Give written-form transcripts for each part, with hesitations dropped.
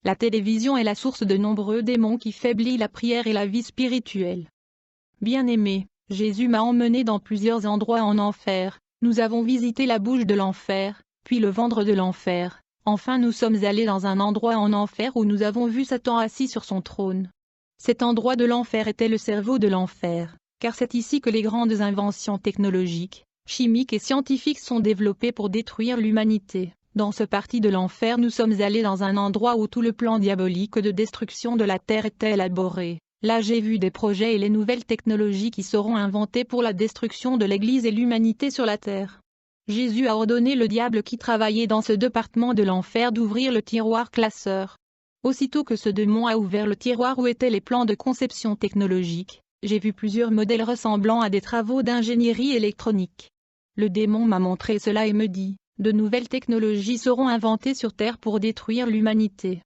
La télévision est la source de nombreux démons qui faiblit la prière et la vie spirituelle. Bien-aimé, Jésus m'a emmené dans plusieurs endroits en enfer. Nous avons visité la bouche de l'enfer, puis le ventre de l'enfer. Enfin nous sommes allés dans un endroit en enfer où nous avons vu Satan assis sur son trône. Cet endroit de l'enfer était le cerveau de l'enfer, car c'est ici que les grandes inventions technologiques, chimiques et scientifiques sont développées pour détruire l'humanité. Dans ce parti de l'enfer nous sommes allés dans un endroit où tout le plan diabolique de destruction de la terre était élaboré. Là j'ai vu des projets et les nouvelles technologies qui seront inventées pour la destruction de l'Église et l'humanité sur la terre. Jésus a ordonné le diable qui travaillait dans ce département de l'enfer d'ouvrir le tiroir classeur. Aussitôt que ce démon a ouvert le tiroir où étaient les plans de conception technologique, j'ai vu plusieurs modèles ressemblant à des travaux d'ingénierie électronique. Le démon m'a montré cela et me dit, de nouvelles technologies seront inventées sur Terre pour détruire l'humanité.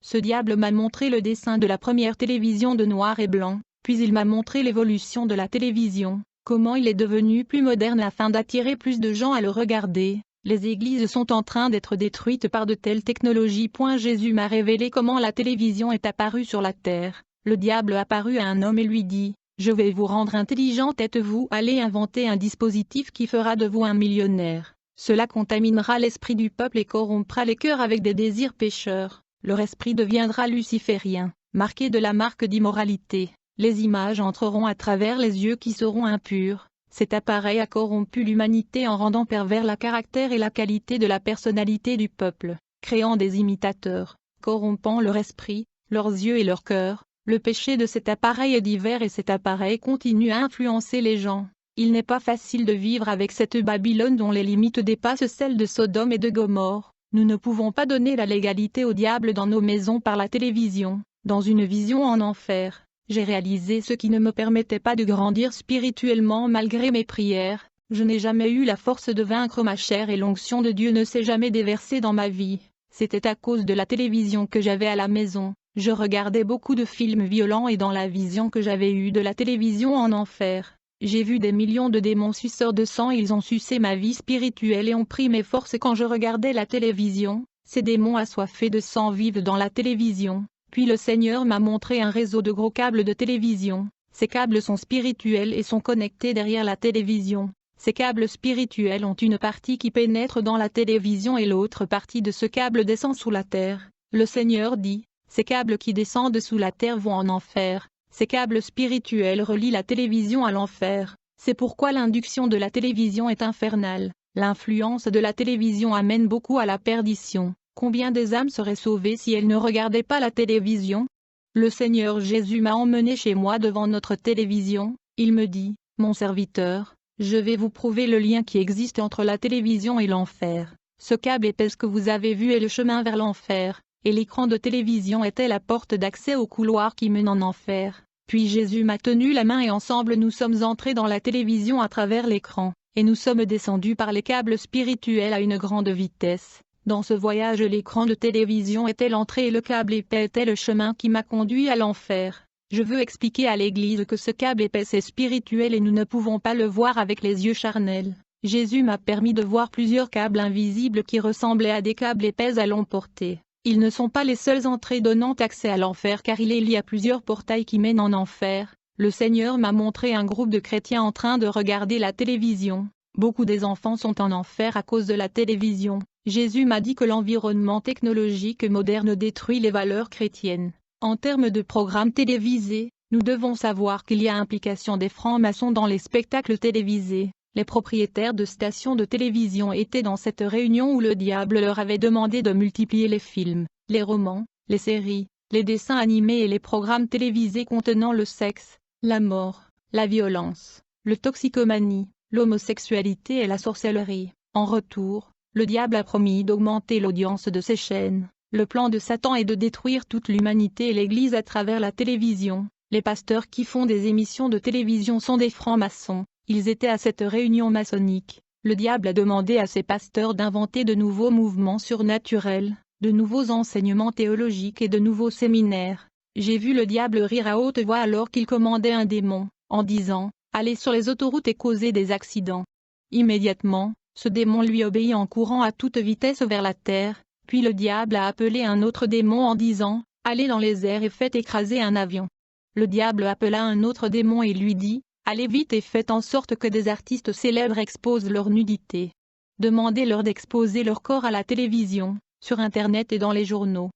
Ce diable m'a montré le dessin de la première télévision de noir et blanc, puis il m'a montré l'évolution de la télévision, comment il est devenu plus moderne afin d'attirer plus de gens à le regarder. Les églises sont en train d'être détruites par de telles technologies. Jésus m'a révélé comment la télévision est apparue sur la terre. Le diable apparut à un homme et lui dit, « Je vais vous rendre intelligent, êtes-vous allé inventer un dispositif qui fera de vous un millionnaire. Cela contaminera l'esprit du peuple et corrompra les cœurs avec des désirs pécheurs. Leur esprit deviendra luciférien, marqué de la marque d'immoralité. Les images entreront à travers les yeux qui seront impurs. Cet appareil a corrompu l'humanité en rendant pervers le caractère et la qualité de la personnalité du peuple, créant des imitateurs, corrompant leur esprit, leurs yeux et leur cœur. Le péché de cet appareil est divers et cet appareil continue à influencer les gens. Il n'est pas facile de vivre avec cette Babylone dont les limites dépassent celles de Sodome et de Gomorrhe. Nous ne pouvons pas donner la légalité au diable dans nos maisons par la télévision. Dans une vision en enfer, j'ai réalisé ce qui ne me permettait pas de grandir spirituellement malgré mes prières. Je n'ai jamais eu la force de vaincre ma chair et l'onction de Dieu ne s'est jamais déversée dans ma vie. C'était à cause de la télévision que j'avais à la maison. Je regardais beaucoup de films violents et dans la vision que j'avais eue de la télévision en enfer, j'ai vu des millions de démons suceurs de sang. Ils ont sucé ma vie spirituelle et ont pris mes forces quand je regardais la télévision. Ces démons assoiffés de sang vivent dans la télévision. Puis le Seigneur m'a montré un réseau de gros câbles de télévision. Ces câbles sont spirituels et sont connectés derrière la télévision. Ces câbles spirituels ont une partie qui pénètre dans la télévision et l'autre partie de ce câble descend sous la terre. Le Seigneur dit, ces câbles qui descendent sous la terre vont en enfer. Ces câbles spirituels relient la télévision à l'enfer. C'est pourquoi l'induction de la télévision est infernale. L'influence de la télévision amène beaucoup à la perdition. Combien des âmes seraient sauvées si elles ne regardaient pas la télévision? Le Seigneur Jésus m'a emmené chez moi devant notre télévision. Il me dit, « Mon serviteur, je vais vous prouver le lien qui existe entre la télévision et l'enfer. Ce câble épais que vous avez vu est le chemin vers l'enfer. » Et l'écran de télévision était la porte d'accès au couloir qui mène en enfer. Puis Jésus m'a tenu la main et ensemble nous sommes entrés dans la télévision à travers l'écran, et nous sommes descendus par les câbles spirituels à une grande vitesse. Dans ce voyage l'écran de télévision était l'entrée et le câble épais était le chemin qui m'a conduit à l'enfer. Je veux expliquer à l'Église que ce câble épais est spirituel et nous ne pouvons pas le voir avec les yeux charnels. Jésus m'a permis de voir plusieurs câbles invisibles qui ressemblaient à des câbles épais à longue portée. Ils ne sont pas les seules entrées donnant accès à l'enfer car il y a plusieurs portails qui mènent en enfer. Le Seigneur m'a montré un groupe de chrétiens en train de regarder la télévision. Beaucoup des enfants sont en enfer à cause de la télévision. Jésus m'a dit que l'environnement technologique moderne détruit les valeurs chrétiennes. En termes de programmes télévisés, nous devons savoir qu'il y a implication des francs-maçons dans les spectacles télévisés. Les propriétaires de stations de télévision étaient dans cette réunion où le diable leur avait demandé de multiplier les films, les romans, les séries, les dessins animés et les programmes télévisés contenant le sexe, la mort, la violence, le toxicomanie, l'homosexualité et la sorcellerie. En retour, le diable a promis d'augmenter l'audience de ces chaînes. Le plan de Satan est de détruire toute l'humanité et l'Église à travers la télévision. Les pasteurs qui font des émissions de télévision sont des francs-maçons. Ils étaient à cette réunion maçonnique. Le diable a demandé à ses pasteurs d'inventer de nouveaux mouvements surnaturels, de nouveaux enseignements théologiques et de nouveaux séminaires. J'ai vu le diable rire à haute voix alors qu'il commandait un démon, en disant « Allez sur les autoroutes et causez des accidents ». Immédiatement, ce démon lui obéit en courant à toute vitesse vers la terre, Puis le diable a appelé un autre démon en disant, « Allez dans les airs et faites écraser un avion. » Le diable appela un autre démon et lui dit, « Allez vite et faites en sorte que des artistes célèbres exposent leur nudité. Demandez-leur d'exposer leur corps à la télévision, sur Internet et dans les journaux.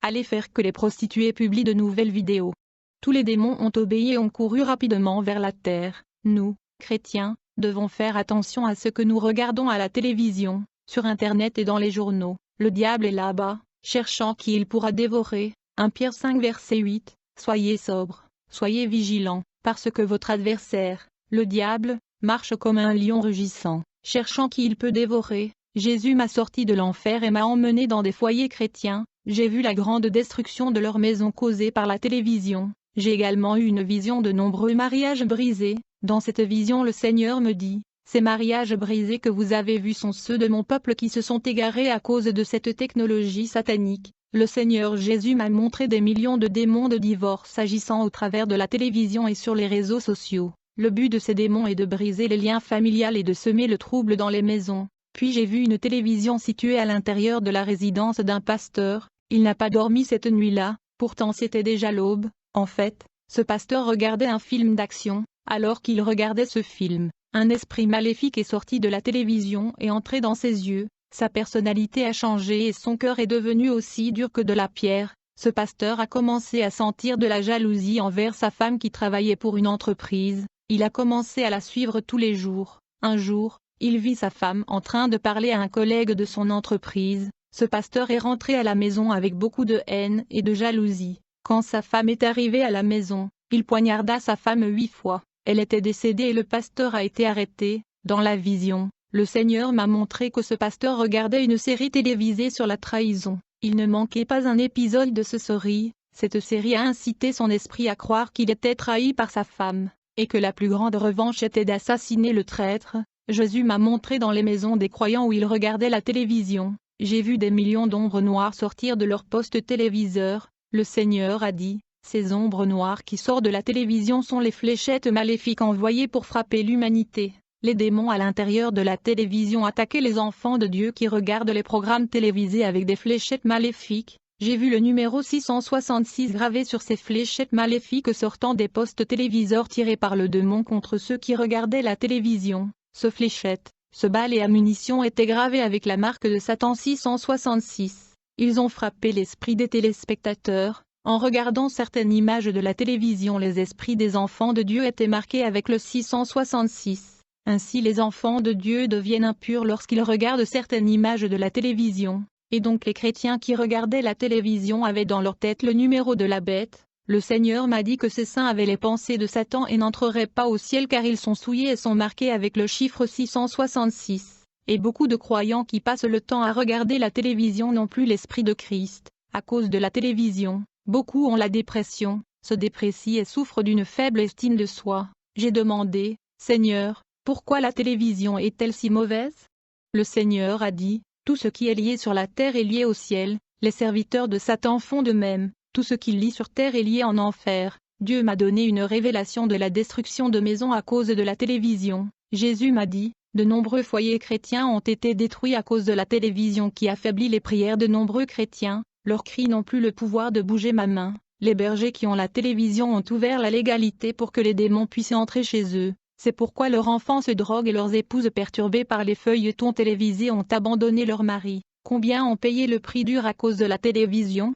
Allez faire que les prostituées publient de nouvelles vidéos. » Tous les démons ont obéi et ont couru rapidement vers la terre. Nous, chrétiens, devons faire attention à ce que nous regardons à la télévision, sur Internet et dans les journaux. Le diable est là-bas, cherchant qui il pourra dévorer. 1 Pierre 5 verset 8. Soyez sobres, soyez vigilants, parce que votre adversaire, le diable, marche comme un lion rugissant, cherchant qui il peut dévorer. Jésus m'a sorti de l'enfer et m'a emmené dans des foyers chrétiens. J'ai vu la grande destruction de leurs maisons causée par la télévision. J'ai également eu une vision de nombreux mariages brisés. Dans cette vision le Seigneur me dit, « Ces mariages brisés que vous avez vus sont ceux de mon peuple qui se sont égarés à cause de cette technologie satanique. » Le Seigneur Jésus m'a montré des millions de démons de divorce agissant au travers de la télévision et sur les réseaux sociaux. Le but de ces démons est de briser les liens familiaux et de semer le trouble dans les maisons. Puis j'ai vu une télévision située à l'intérieur de la résidence d'un pasteur. Il n'a pas dormi cette nuit-là, pourtant c'était déjà l'aube. En fait, ce pasteur regardait un film d'action. Alors qu'il regardait ce film, un esprit maléfique est sorti de la télévision et entré dans ses yeux. Sa personnalité a changé et son cœur est devenu aussi dur que de la pierre. Ce pasteur a commencé à sentir de la jalousie envers sa femme qui travaillait pour une entreprise. Il a commencé à la suivre tous les jours. Un jour, il vit sa femme en train de parler à un collègue de son entreprise. Ce pasteur est rentré à la maison avec beaucoup de haine et de jalousie. Quand sa femme est arrivée à la maison, il poignarda sa femme 8 fois. Elle était décédée et le pasteur a été arrêté. Dans la vision, le Seigneur m'a montré que ce pasteur regardait une série télévisée sur la trahison. Il ne manquait pas un épisode de ce série. Cette série a incité son esprit à croire qu'il était trahi par sa femme, et que la plus grande revanche était d'assassiner le traître. Jésus m'a montré dans les maisons des croyants où ils regardaient la télévision. J'ai vu des millions d'ombres noires sortir de leur poste téléviseur. Le Seigneur a dit, ces ombres noires qui sortent de la télévision sont les fléchettes maléfiques envoyées pour frapper l'humanité. Les démons à l'intérieur de la télévision attaquaient les enfants de Dieu qui regardent les programmes télévisés avec des fléchettes maléfiques. J'ai vu le numéro 666 gravé sur ces fléchettes maléfiques sortant des postes téléviseurs tirés par le démon contre ceux qui regardaient la télévision. Ce fléchette, ce balle et à munitions étaient gravés avec la marque de Satan 666. Ils ont frappé l'esprit des téléspectateurs. En regardant certaines images de la télévision, les esprits des enfants de Dieu étaient marqués avec le 666. Ainsi les enfants de Dieu deviennent impurs lorsqu'ils regardent certaines images de la télévision. Et donc les chrétiens qui regardaient la télévision avaient dans leur tête le numéro de la bête. Le Seigneur m'a dit que ces saints avaient les pensées de Satan et n'entreraient pas au ciel car ils sont souillés et sont marqués avec le chiffre 666. Et beaucoup de croyants qui passent le temps à regarder la télévision n'ont plus l'esprit de Christ. À cause de la télévision, beaucoup ont la dépression, se déprécient et souffrent d'une faible estime de soi. J'ai demandé, Seigneur, pourquoi la télévision est-elle si mauvaise? Le Seigneur a dit, tout ce qui est lié sur la terre est lié au ciel, les serviteurs de Satan font de même, tout ce qui lie sur terre est lié en enfer. Dieu m'a donné une révélation de la destruction de maisons à cause de la télévision. Jésus m'a dit, de nombreux foyers chrétiens ont été détruits à cause de la télévision qui affaiblit les prières de nombreux chrétiens. Leurs cris n'ont plus le pouvoir de bouger ma main. Les bergers qui ont la télévision ont ouvert la légalité pour que les démons puissent entrer chez eux. C'est pourquoi leurs enfants se droguent et leurs épouses perturbées par les feuilletons télévisés ont abandonné leur mari. Combien ont payé le prix dur à cause de la télévision?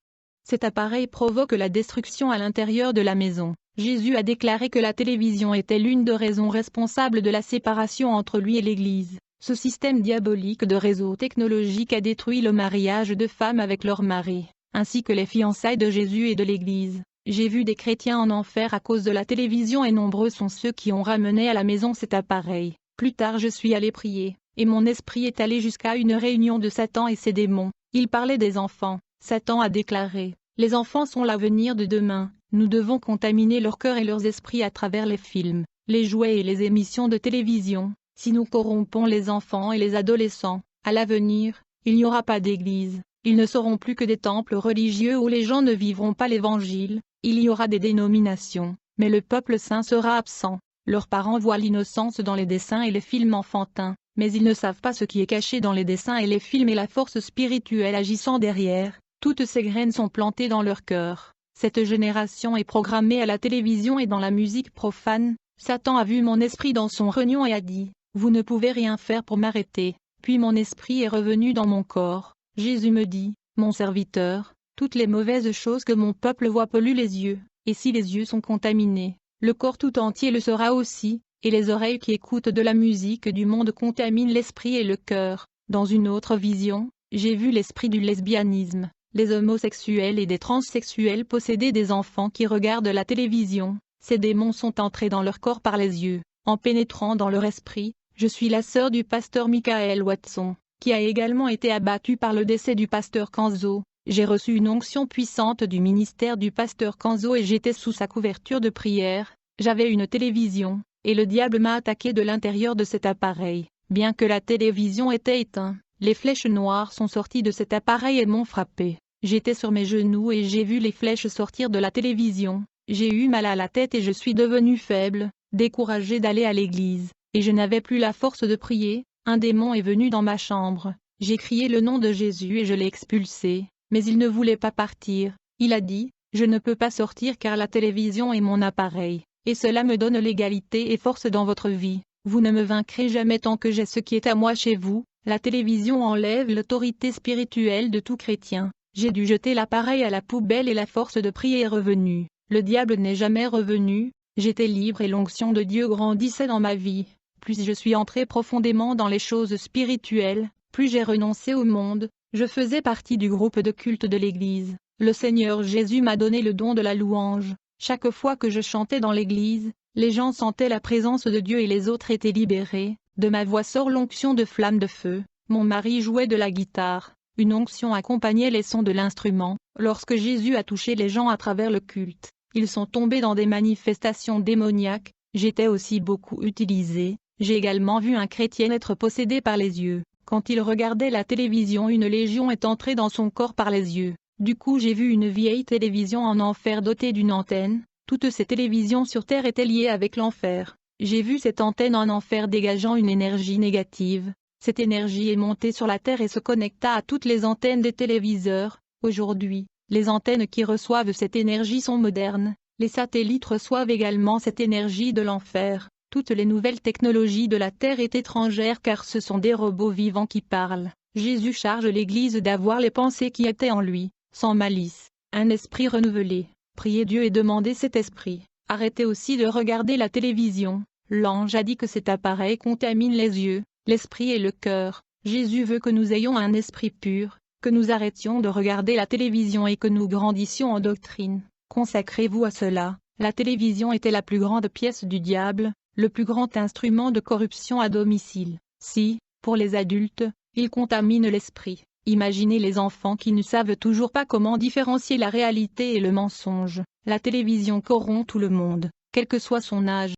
Cet appareil provoque la destruction à l'intérieur de la maison. Jésus a déclaré que la télévision était l'une des raisons responsables de la séparation entre lui et l'Église. Ce système diabolique de réseau technologique a détruit le mariage de femmes avec leur mari, ainsi que les fiançailles de Jésus et de l'Église. J'ai vu des chrétiens en enfer à cause de la télévision et nombreux sont ceux qui ont ramené à la maison cet appareil. Plus tard je suis allé prier, et mon esprit est allé jusqu'à une réunion de Satan et ses démons. Il parlait des enfants. Satan a déclaré, les enfants sont l'avenir de demain. Nous devons contaminer leur cœur et leurs esprits à travers les films, les jouets et les émissions de télévision. Si nous corrompons les enfants et les adolescents, à l'avenir, il n'y aura pas d'église. Ils ne seront plus que des temples religieux où les gens ne vivront pas l'évangile. Il y aura des dénominations, mais le peuple saint sera absent. Leurs parents voient l'innocence dans les dessins et les films enfantins. mais ils ne savent pas ce qui est caché dans les dessins et les films et la force spirituelle agissant derrière. Toutes ces graines sont plantées dans leur cœur. Cette génération est programmée à la télévision et dans la musique profane. Satan a vu mon esprit dans son rognon et a dit, « Vous ne pouvez rien faire pour m'arrêter. » Puis mon esprit est revenu dans mon corps. Jésus me dit, « Mon serviteur, toutes les mauvaises choses que mon peuple voit polluent les yeux, et si les yeux sont contaminés, le corps tout entier le sera aussi, et les oreilles qui écoutent de la musique du monde contaminent l'esprit et le cœur. » Dans une autre vision, j'ai vu l'esprit du lesbianisme. Les homosexuels et des transsexuels possédaient des enfants qui regardent la télévision. Ces démons sont entrés dans leur corps par les yeux, en pénétrant dans leur esprit. Je suis la sœur du pasteur Michael Watson, qui a également été abattu par le décès du pasteur Kanzo. J'ai reçu une onction puissante du ministère du pasteur Kanzo et j'étais sous sa couverture de prière. J'avais une télévision, et le diable m'a attaqué de l'intérieur de cet appareil. Bien que la télévision était éteinte, les flèches noires sont sorties de cet appareil et m'ont frappé. J'étais sur mes genoux et j'ai vu les flèches sortir de la télévision. J'ai eu mal à la tête et je suis devenu faible, découragé d'aller à l'église, et je n'avais plus la force de prier. Un démon est venu dans ma chambre. J'ai crié le nom de Jésus et je l'ai expulsé, mais il ne voulait pas partir. Il a dit, « Je ne peux pas sortir car la télévision est mon appareil, et cela me donne l'égalité et force dans votre vie. Vous ne me vaincrez jamais tant que j'ai ce qui est à moi chez vous. » La télévision enlève l'autorité spirituelle de tout chrétien. J'ai dû jeter l'appareil à la poubelle et la force de prier est revenue. Le diable n'est jamais revenu. J'étais libre et l'onction de Dieu grandissait dans ma vie. Plus je suis entré profondément dans les choses spirituelles, plus j'ai renoncé au monde. Je faisais partie du groupe de culte de l'Église. Le Seigneur Jésus m'a donné le don de la louange. Chaque fois que je chantais dans l'Église, les gens sentaient la présence de Dieu et les autres étaient libérés. De ma voix sort l'onction de flamme de feu. Mon mari jouait de la guitare. Une onction accompagnait les sons de l'instrument. Lorsque Jésus a touché les gens à travers le culte, ils sont tombés dans des manifestations démoniaques. J'étais aussi beaucoup utilisé. J'ai également vu un chrétien être possédé par les yeux. Quand il regardait la télévision, une légion est entrée dans son corps par les yeux. Du coup, j'ai vu une vieille télévision en enfer dotée d'une antenne. Toutes ces télévisions sur Terre étaient liées avec l'enfer. J'ai vu cette antenne en enfer dégageant une énergie négative. Cette énergie est montée sur la Terre et se connecta à toutes les antennes des téléviseurs. Aujourd'hui, les antennes qui reçoivent cette énergie sont modernes. Les satellites reçoivent également cette énergie de l'enfer. Toutes les nouvelles technologies de la Terre est étrangère car ce sont des robots vivants qui parlent. Jésus charge l'Église d'avoir les pensées qui étaient en lui, sans malice, un esprit renouvelé. Priez Dieu et demandez cet esprit. Arrêtez aussi de regarder la télévision. L'ange a dit que cet appareil contamine les yeux, l'esprit et le cœur. Jésus veut que nous ayons un esprit pur, que nous arrêtions de regarder la télévision et que nous grandissions en doctrine. Consacrez-vous à cela. La télévision était la plus grande pièce du diable, le plus grand instrument de corruption à domicile. Si, pour les adultes, il contamine l'esprit, imaginez les enfants qui ne savent toujours pas comment différencier la réalité et le mensonge. La télévision corrompt tout le monde, quel que soit son âge.